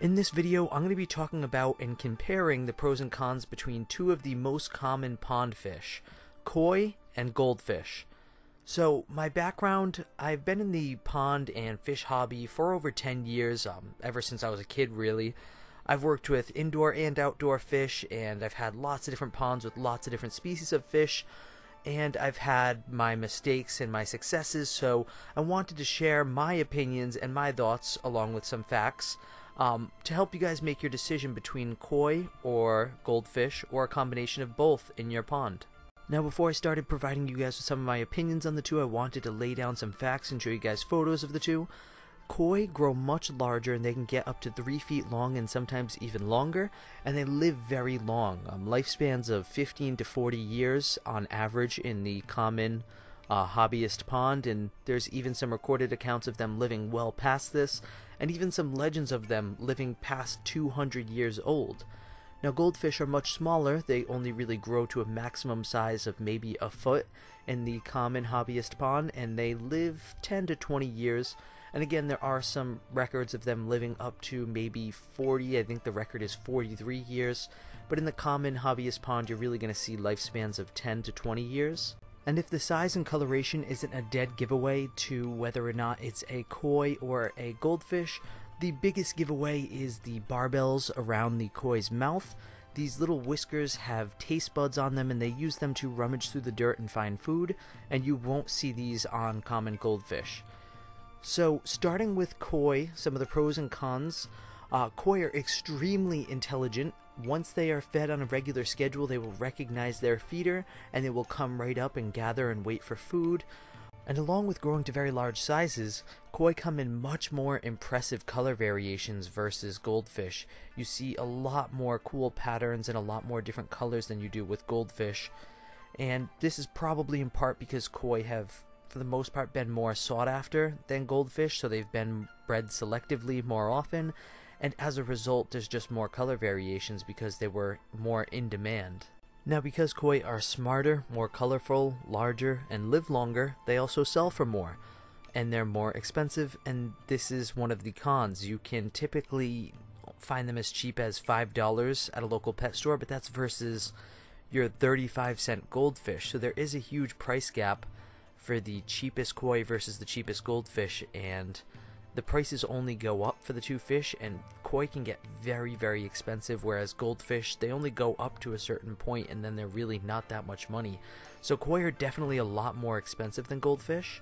In this video, I'm going to be talking about and comparing the pros and cons between two of the most common pond fish, koi and goldfish. So, my background, I've been in the pond and fish hobby for over 10 years, ever since I was a kid really. I've worked with indoor and outdoor fish, and I've had lots of different ponds with lots of different species of fish, and I've had my mistakes and my successes, so I wanted to share my opinions and my thoughts along with some facts. To help you guys make your decision between koi or goldfish or a combination of both in your pond. Now, before I started providing you guys with some of my opinions on the two, I wanted to lay down some facts and show you guys photos of the two. Koi grow much larger and they can get up to 3 feet long and sometimes even longer, and they live very long, lifespans of 15 to 40 years on average in the common hobbyist pond, and there's even some recorded accounts of them living well past this, and even some legends of them living past 200 years old. Now, goldfish are much smaller. They only really grow to a maximum size of maybe a foot in the common hobbyist pond, and they live 10 to 20 years. And again, there are some records of them living up to maybe 40. I think the record is 43 years. But in the common hobbyist pond, you're really going to see lifespans of 10 to 20 years. And if the size and coloration isn't a dead giveaway to whether or not it's a koi or a goldfish, the biggest giveaway is the barbels around the koi's mouth. These little whiskers have taste buds on them, and they use them to rummage through the dirt and find food, and you won't see these on common goldfish. So, starting with koi, some of the pros and cons. Koi are extremely intelligent. Once they are fed on a regular schedule, they will recognize their feeder, and they will come right up and gather and wait for food. And along with growing to very large sizes, koi come in much more impressive color variations versus goldfish. You see a lot more cool patterns and a lot more different colors than you do with goldfish. And this is probably in part because koi have, for the most part, been more sought after than goldfish, so they've been bred selectively more often. And as a result, there's just more color variations because they were more in demand. Now, because koi are smarter, more colorful, larger, and live longer, they also sell for more. And they're more expensive, and this is one of the cons. You can typically find them as cheap as $5 at a local pet store, but that's versus your 35-cent goldfish. So there is a huge price gap for the cheapest koi versus the cheapest goldfish, and the prices only go up for the two fish, and koi can get very, very expensive, whereas goldfish, they only go up to a certain point and then they're really not that much money. So koi are definitely a lot more expensive than goldfish,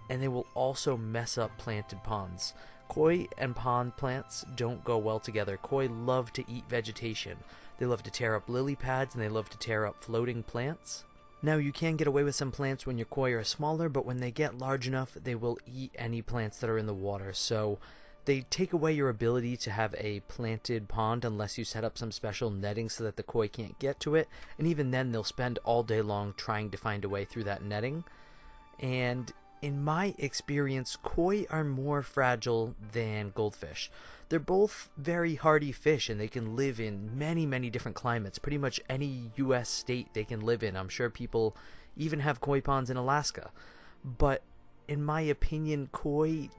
and they will also mess up planted ponds. Koi and pond plants don't go well together. Koi love to eat vegetation. They love to tear up lily pads, and they love to tear up floating plants. Now, you can get away with some plants when your koi are smaller, but when they get large enough, they will eat any plants that are in the water. So they take away your ability to have a planted pond unless you set up some special netting so that the koi can't get to it. And even then, they'll spend all day long trying to find a way through that netting. And in my experience, koi are more fragile than goldfish. They're both very hardy fish, and they can live in many, many different climates. Pretty much any U.S. state they can live in. I'm sure people even have koi ponds in Alaska. But in my opinion, koi,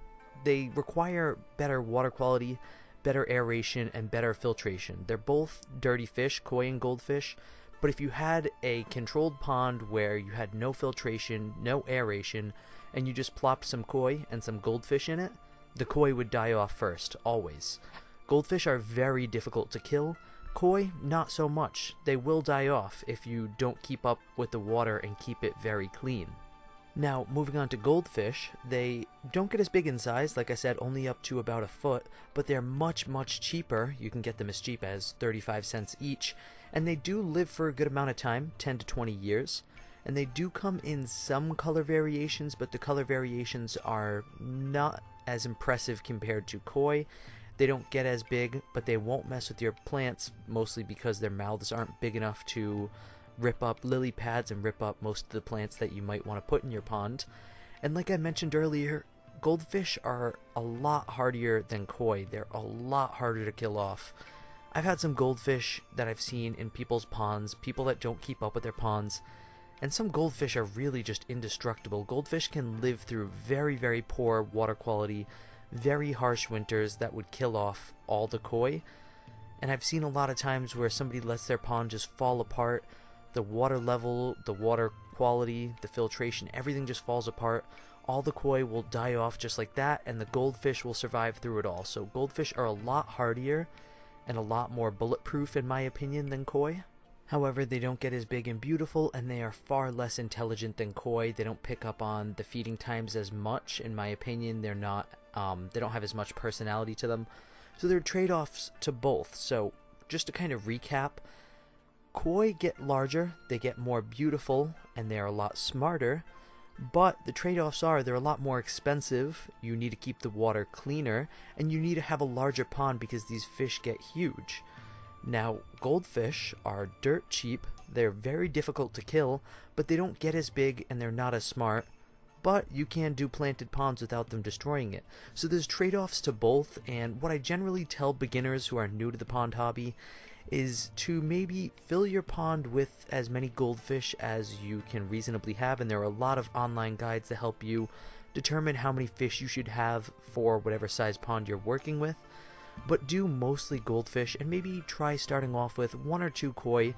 they require better water quality, better aeration, and better filtration. They're both dirty fish, koi and goldfish. But if you had a controlled pond where you had no filtration, no aeration, and you just plopped some koi and some goldfish in it, the koi would die off first, always. Goldfish are very difficult to kill. Koi, not so much. They will die off if you don't keep up with the water and keep it very clean. Now, moving on to goldfish, they don't get as big in size, like I said, only up to about a foot, but they're much, much cheaper. You can get them as cheap as 35 cents each, and they do live for a good amount of time, 10 to 20 years. And they do come in some color variations, but the color variations are not as impressive compared to koi. They don't get as big, but they won't mess with your plants, mostly because their mouths aren't big enough to rip up lily pads and rip up most of the plants that you might want to put in your pond. And like I mentioned earlier, goldfish are a lot hardier than koi. They're a lot harder to kill off. I've had some goldfish that I've seen in people's ponds, people that don't keep up with their ponds, and some goldfish are really just indestructible. Goldfish can live through very, very poor water quality, very harsh winters that would kill off all the koi. And I've seen a lot of times where somebody lets their pond just fall apart. The water level, the water quality, the filtration, everything just falls apart. All the koi will die off just like that, and the goldfish will survive through it all. So goldfish are a lot hardier and a lot more bulletproof, in my opinion, than koi. However, they don't get as big and beautiful, and they are far less intelligent than koi. They don't pick up on the feeding times as much, in my opinion. They're not, they don't have as much personality to them. So there are trade-offs to both. So just to kind of recap, koi get larger, they get more beautiful, and they're a lot smarter. But the trade-offs are they're a lot more expensive, you need to keep the water cleaner, and you need to have a larger pond because these fish get huge. Now, goldfish are dirt cheap, they're very difficult to kill, but they don't get as big and they're not as smart, but you can do planted ponds without them destroying it. So there's trade-offs to both, and what I generally tell beginners who are new to the pond hobby is to maybe fill your pond with as many goldfish as you can reasonably have, and there are a lot of online guides that help you determine how many fish you should have for whatever size pond you're working with. But do mostly goldfish, and maybe try starting off with 1 or 2 koi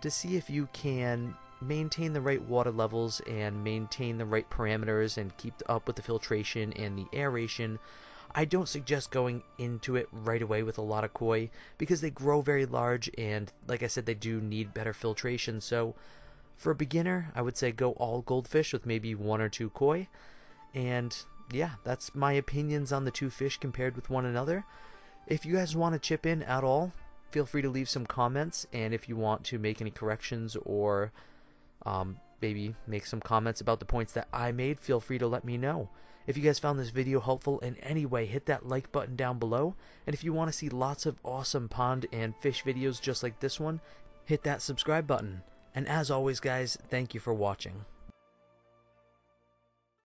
to see if you can maintain the right water levels and maintain the right parameters and keep up with the filtration and the aeration. I don't suggest going into it right away with a lot of koi because they grow very large, and like I said, they do need better filtration. So for a beginner, I would say go all goldfish with maybe 1 or 2 koi. And yeah, that's my opinions on the 2 fish compared with one another. If you guys want to chip in at all, feel free to leave some comments, and if you want to make any corrections or maybe make some comments about the points that I made, feel free to let me know. If you guys found this video helpful in any way, hit that like button down below, and if you want to see lots of awesome pond and fish videos just like this one, hit that subscribe button. And as always guys, thank you for watching.